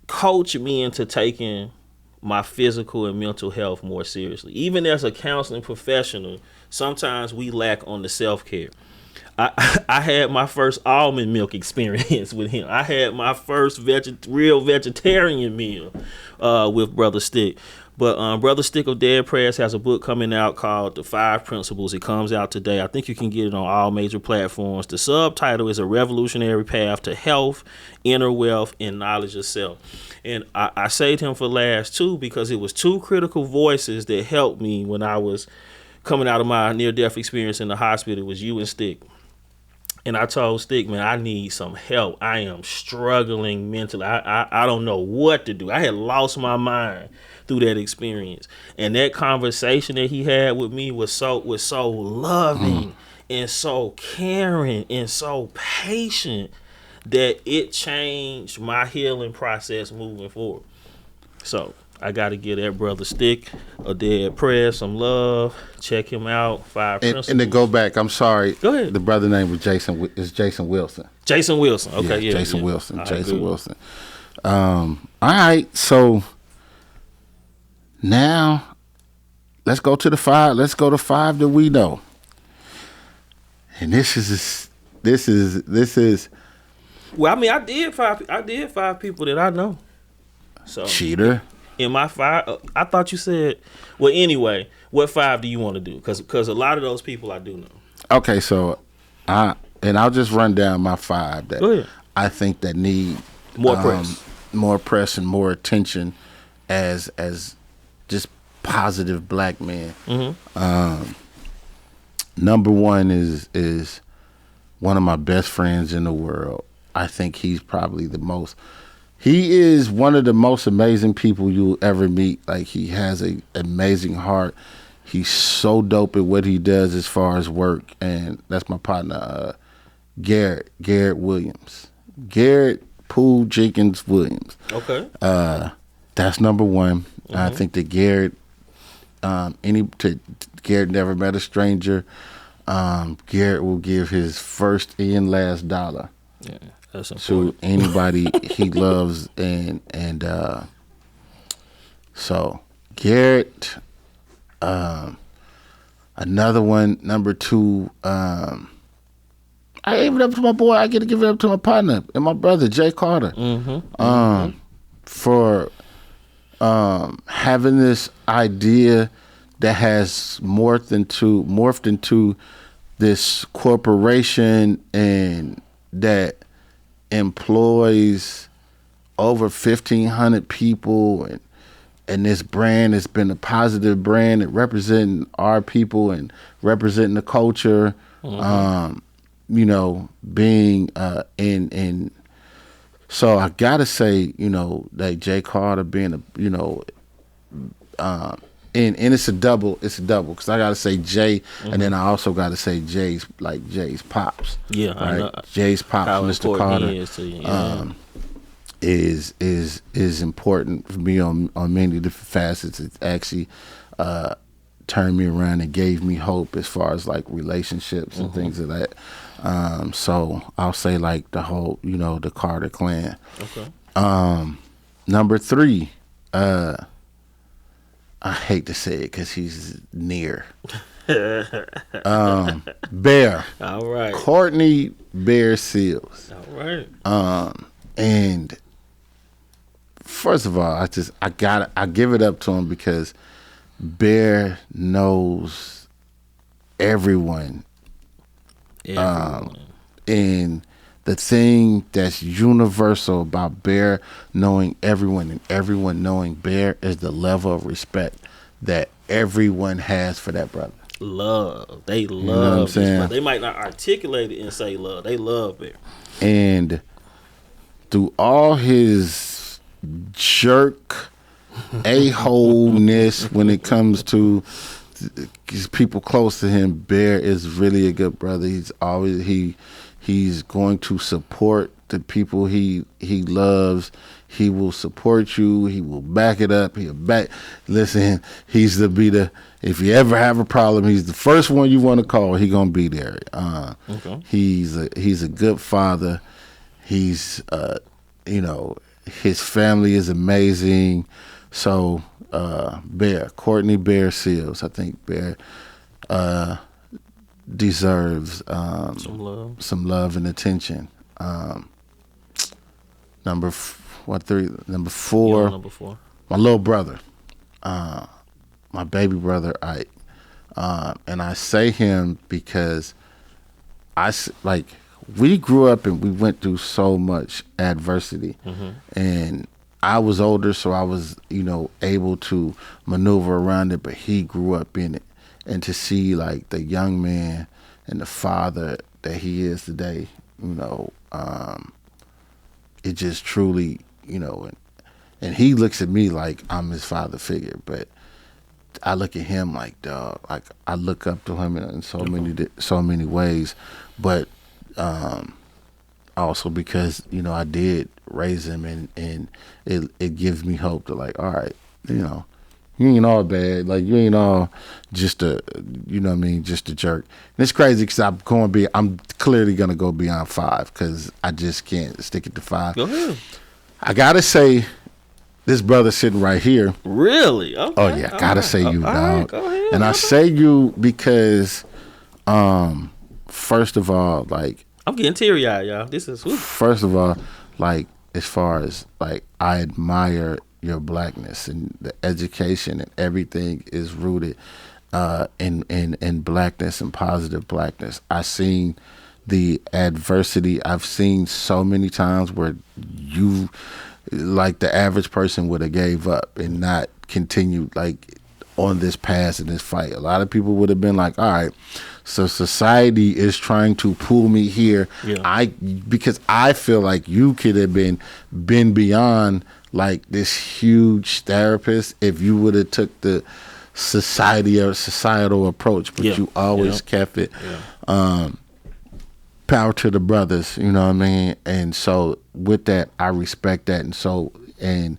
coached me into taking my physical and mental health more seriously. Even as a counseling professional, sometimes we lack on the self-care. I had my first almond milk experience with him. I had my first real vegetarian meal with Brother Stick. But Brother Stick of Dead Prayers has a book coming out called The 5 Principles. It comes out today. I think you can get it on all major platforms. The subtitle is A Revolutionary Path to Health, Inner Wealth, and Knowledge of Self. And I saved him for last too because it was 2 critical voices that helped me when I was coming out of my near-death experience in the hospital. It was you and Stick. And I told Stick, man, I need some help. I am struggling mentally. I don't know what to do. I had lost my mind through that experience. And that conversation that he had with me was so loving and so caring and so patient that it changed my healing process moving forward. So I got to give that brother Stick a Dead Prayer some love. Check him out. 5 Principles. And to go back, I'm sorry. Go ahead. The brother name was Jason Wilson. Jason Wilson. Okay, yeah. Jason Wilson. All right, Jason good. Wilson. All right. So now let's go to the 5. Let's go to 5 that we know. And this is. Well, I mean, I did 5 people that I know. So Cheater. in my 5, I thought you said. Well, anyway, what 5 do you want to do? Because a lot of those people I do know. Okay, so I'll just run down my 5 that I think that need more press and more attention as just positive black men. Number 1 is one of my best friends in the world. I think he's probably he is one of the most amazing people you'll ever meet. Like, he has an amazing heart. He's so dope at what he does as far as work. And that's my partner, Garrett Williams. Garrett Poole Jenkins Williams. Okay. That's number 1. I think that Garrett never met a stranger. Garrett will give his first and last dollar. Yeah. That's important. To anybody he loves, and so Garrett, another one, number 2. I gave it up to my boy. I get to give it up to my partner and my brother Jay Carter, for having this idea that has morphed into this corporation and that employs over 1,500 people, and this brand has been a positive brand and representing our people and representing the culture. Being in. So I gotta say, that Jay Carter being and it's a double because I gotta say Jay, and then I also gotta say Jay's pops. Yeah, right? I know. Jay's pops, Mr. Carter, is important for me on many different facets. It's actually turned me around and gave me hope as far as like relationships and things of that. So I'll say like the whole, the Carter clan. Okay. Number 3, I hate to say it because he's near. Bear. All right. Courtney Bear Seals. All right. And first of all, I give it up to him because Bear knows everyone. And the thing that's universal about Bear knowing everyone and everyone knowing Bear is the level of respect that everyone has for that brother. Love. They love. You know what I'm saying? They might not articulate it and say love. They love Bear. And through all his jerk a-holeness when it comes to people close to him, Bear is really a good brother. He's going to support the people he loves. He will support you. He will back it up. Listen, if you ever have a problem, he's the first one you want to call. He gonna be there. Okay. He's a good father. He's his family is amazing. So Courtney Bear Seals, I think Bear deserves some love and attention. Number four, my little brother, my baby brother Ike, and I say him because we grew up and we went through so much adversity, and I was older, so I was, able to maneuver around it, but he grew up in it. And to see like the young man and the father that he is today, it just truly, and he looks at me like I'm his father figure, but I look at him like, dog, like I look up to him in so many ways, but also because I did raise him, and it gives me hope to like, all right, you ain't all bad, like you ain't all just a just a jerk. And it's crazy because I'm clearly gonna go beyond 5 because I just can't stick it to 5. Go ahead. I gotta say, this brother sitting right here. Really? Okay. Oh yeah, gotta say you, dog. Right, go ahead, and I say you because, first of all, like I'm getting teary eyed, y'all. This is first of all, like as far as like I admire your blackness, and the education and everything is rooted in blackness and positive blackness. I seen the adversity. I've seen so many times where you, like the average person, would have gave up and not continued like on this path and this fight. A lot of people would have been like, all right, so society is trying to pull me here. Yeah. Because I feel like you could have been beyond like this huge therapist if you would have took the societal approach, but you always kept it. Power to the brothers, you know what I mean? And so with that, I respect that. And so, and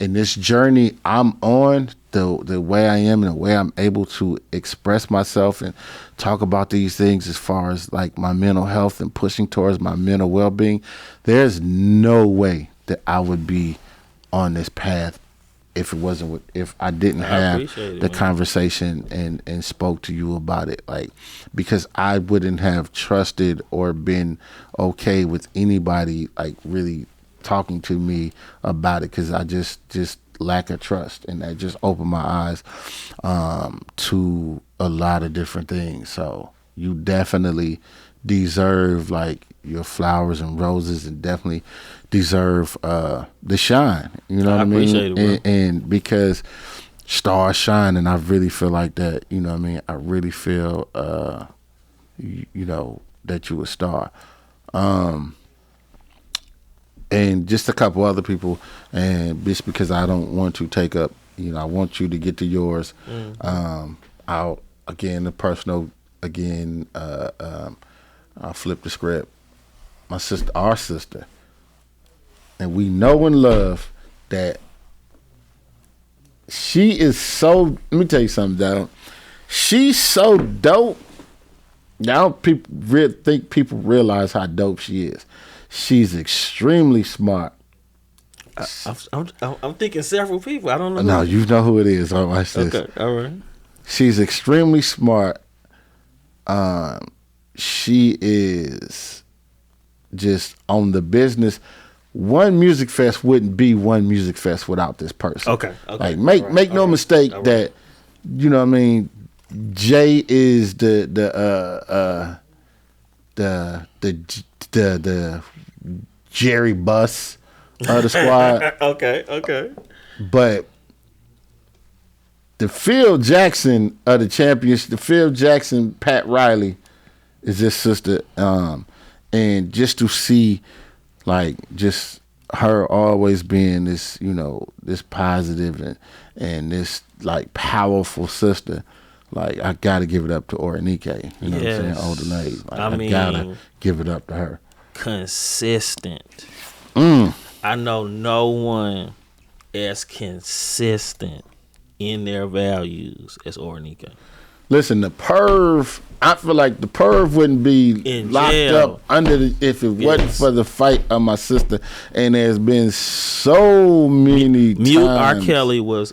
in this journey I'm on, the way I am and the way I'm able to express myself and talk about these things as far as like my mental health and pushing towards my mental well-being, there's no way that I would be on this path if I didn't have the conversation and spoke to you about it, like, because I wouldn't have trusted or been okay with anybody like really talking to me about it, because I just lack of trust, and that just opened my eyes to a lot of different things. So you definitely deserve like your flowers and roses, and definitely deserve the shine. You know what I mean? Appreciate it, bro. And because stars shine, and I really feel like that. You know what I mean? I really feel that you a star. And just a couple other people, and just because I don't want to take up, I want you to get to yours. I'll again the personal again. I'll flip the script. Our sister, and we know and love that she is so. Let me tell you something, Dad. She's so dope. I don't think people realize how dope she is. She's extremely smart. I'm thinking several people. I don't know. No, you know who it is. All right, watch this. Okay, all right. She's extremely smart. She is just on the business. one music fest wouldn't be one music fest without this person. Okay. Like make no mistake that, you know what I mean, Jay is the Jerry Buss of the squad. Okay. But the Phil Jackson of the championship, the Phil Jackson, Pat Riley is his sister. And just to see, like, just her always being this, you know, this positive and this, like, powerful sister, like, I got to give it up to Oronike. You know what I'm saying? Older lady. Like, I got to give it up to her. Consistent. I know no one as consistent in their values as Oronike. Listen, the Perv, I feel like the Perv wouldn't be in locked jail. up under if it wasn't for the fight of my sister. And there's been so many Mute times. R. Kelly was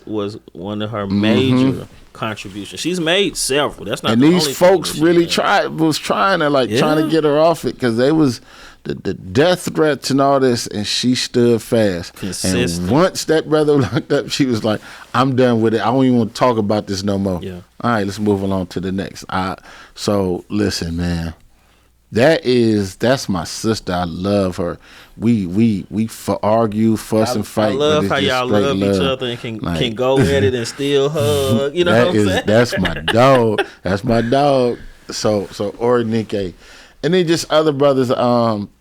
one of her major contributions. She's made several. That's not. And the these only folks thing really trying trying to get her off it because they was the death threats and all this, and she stood fast. Consistent. And once that brother locked up, she was like, "I'm done with it. I don't even want to talk about this no more." Yeah. All right, let's move along to the next. So listen, man. That's my sister. I love her. We argue, fuss, and fight. I love but how it's just y'all straight love each other and can go at it and still hug. You know what I'm saying? That's my dog. That's my dog. So Oronike. And then just other brothers,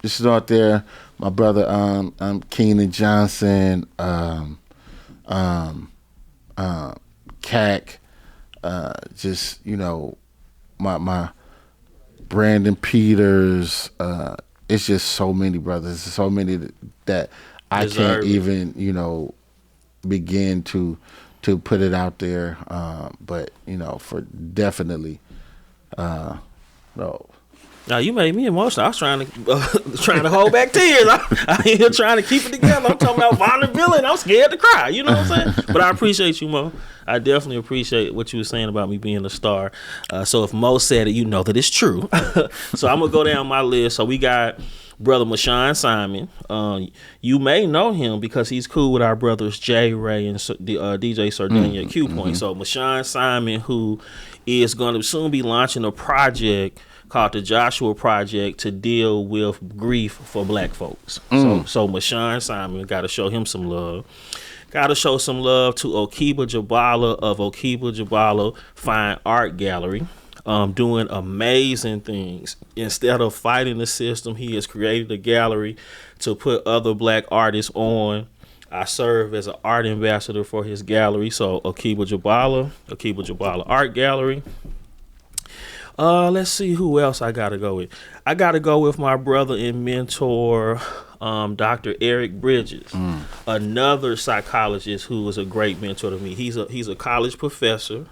just out there. My brother, Keenan Johnson, Cac, just, you know, my Brandon Peters. It's just so many brothers, so many that I can't even, you know, begin to put it out there. But, you know, for definitely, no. Now you made me emotional. I was trying to hold back tears. I'm here trying to keep it together. I'm talking about vulnerability. I'm scared to cry. You know what I'm saying? But I appreciate you, Mo. I definitely appreciate what you were saying about me being a star. So if Mo said it, you know that it's true. So I'm gonna go down my list. So we got brother Mashawn Simon. You may know him because he's cool with our brothers Jay Ray and DJ Sardania Q Point. So Mashawn Simon, who is going to soon be launching a project called the Joshua Project to deal with grief for black folks. So Mashawn Simon, got to show him some love. Got to show some love to Okiba Jabala of Okiba Jabala Fine Art Gallery, doing amazing things. Instead of fighting the system, he has created a gallery to put other black artists on. I serve as an art ambassador for his gallery. So Okiba Jabala Art Gallery. Let's see who else I gotta go with. I gotta go with my brother and mentor, Dr. Eric Bridges, another psychologist who was a great mentor to me. He's a college professor,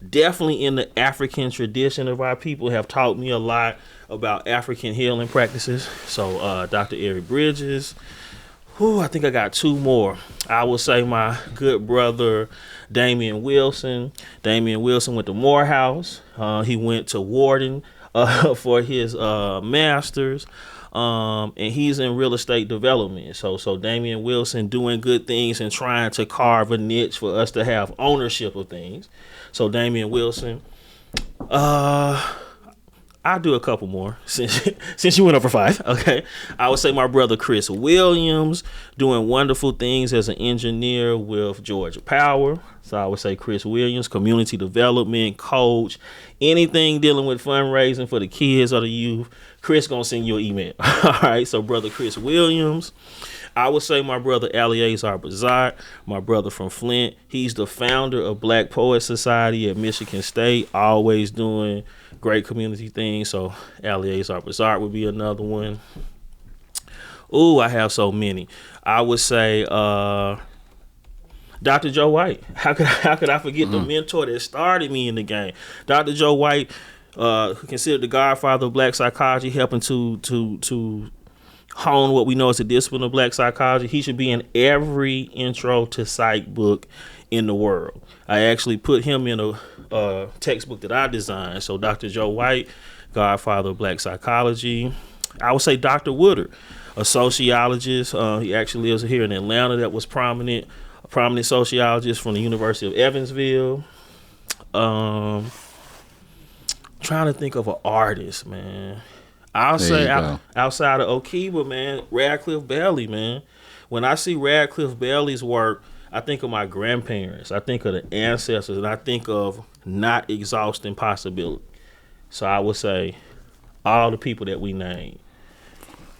definitely in the African tradition of our people, have taught me a lot about African healing practices. So Dr. Eric Bridges. I think I got two more. I will say my good brother Damian Wilson. Damian Wilson went to Morehouse. He went to Wharton for his master's. And he's in real estate development. So Damian Wilson doing good things and trying to carve a niche for us to have ownership of things. So Damian Wilson. I'll do a couple more since you went up for 5. Okay. I would say my brother Chris Williams doing wonderful things as an engineer with Georgia Power. So I would say Chris Williams, community development, coach, anything dealing with fundraising for the kids or the youth. Chris gonna send you an email. All right. So brother Chris Williams. I would say my brother Eleazar Bazart, my brother from Flint. He's the founder of Black Poets Society at Michigan State, always doing great community things. So Eleazar Bazart would be another one. I have so many. I would say Dr. Joe White. How could I forget the mentor that started me in the game? Dr. Joe White, considered the godfather of black psychology, helping to hone what we know as the discipline of black psychology. He should be in every intro to psych book in the world. I actually put him in a textbook that I designed. So Dr. Joe White, godfather of black psychology. I would say Dr. Woodard. a sociologist. He actually lives here in Atlanta. That was a prominent sociologist from the University of Evansville. Trying to think of an artist, man. I'll say outside of Okiba, man, Radcliffe Bailey, man. When I see Radcliffe Bailey's work, I think of my grandparents. I think of the ancestors, and I think of not exhausting possibility. So I would say all the people that we named.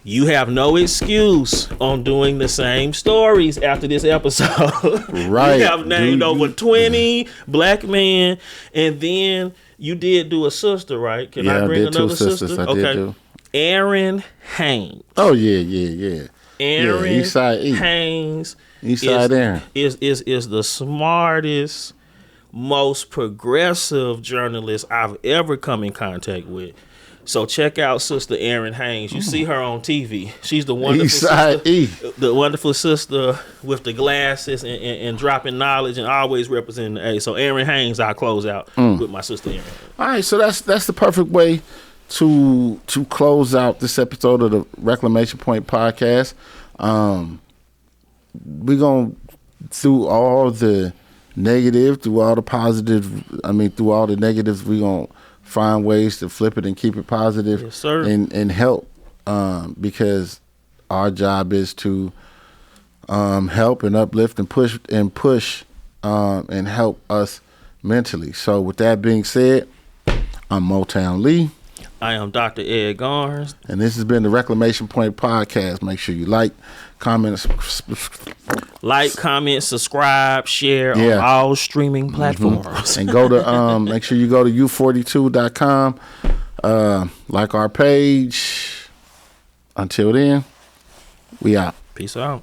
You have no excuse on doing the same stories after this episode. Right. You have named over 20 black men, and then you did do a sister, right? Can I bring another sister? Okay. Aaron Haynes. Oh yeah. Aaron Eastside E. Haynes Eastside Aaron is the smartest, most progressive journalist I've ever come in contact with. So check out Sister Erin Haynes. You see her on TV. She's the wonderful sister, the wonderful sister with the glasses and dropping knowledge and always representing the A. So Erin Haynes, I'll close out with my sister Erin. All right, so that's the perfect way to close out this episode of the Reclamation Point podcast. We're going through all the negative, through all the positive. Through all the negatives, we're going to find ways to flip it and keep it positive. Yes, sir. And help, because our job is to help and uplift and push and help us mentally. So with that being said, I'm Moetown Lee. I am Dr. Ed Garnes. And this has been the Reclamation Point podcast. Make sure you like, comment, subscribe, share on all streaming platforms. And go to make sure you go to u42.com. Like our page. Until then, we out. Peace out.